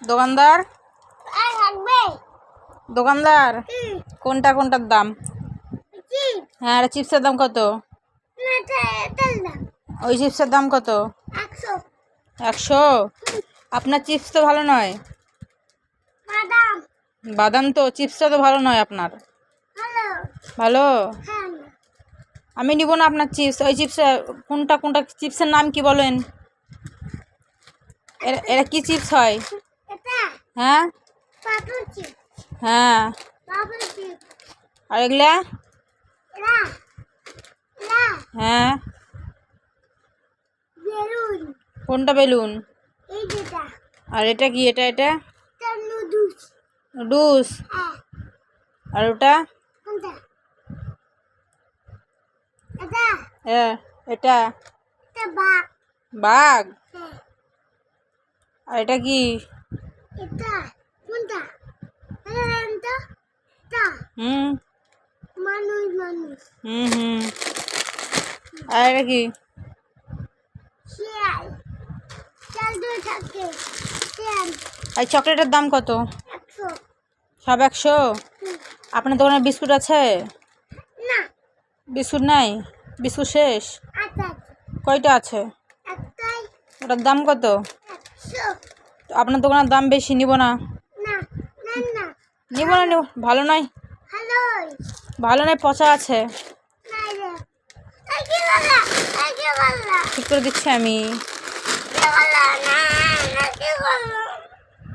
দোকানদার দোকানদার কোনটার দাম? হ্যাঁ, আর চিপসের দাম কত? ওই চিপসের দাম কত? 100। আপনার চিপস তো ভালো নয়। বাদাম তো, চিপসটা তো ভালো নয় আপনার। ভালো? আমি নিব না আপনার চিপস। ওই চিপস কোনটা চিপসের নাম কি বলেন? এরা কি চিপস হয়? হ্যাঁ হ্যাঁ, আর এগুলা? হ্যাঁ, কোনটা বেলুন? আর এটা কি? এটা নুডলস। আর ওটা? হ্যাঁ, এটা বাঘ। আর এটা কি? হুম হুম হুম। আর এটা কি? আর চকলেটের দাম কত? সব 100। আপনার দোকানে বিস্কুট আছে? বিস্কুট নাই? বিস্কুট শেষ? কয়টা আছে? ওটার দাম কত? আপনার দোকানের দাম বেশি, নিব না। নিব না, ভালো নয়। ভালো নয়, পচা আছে। ঠিক করে দিচ্ছি আমি।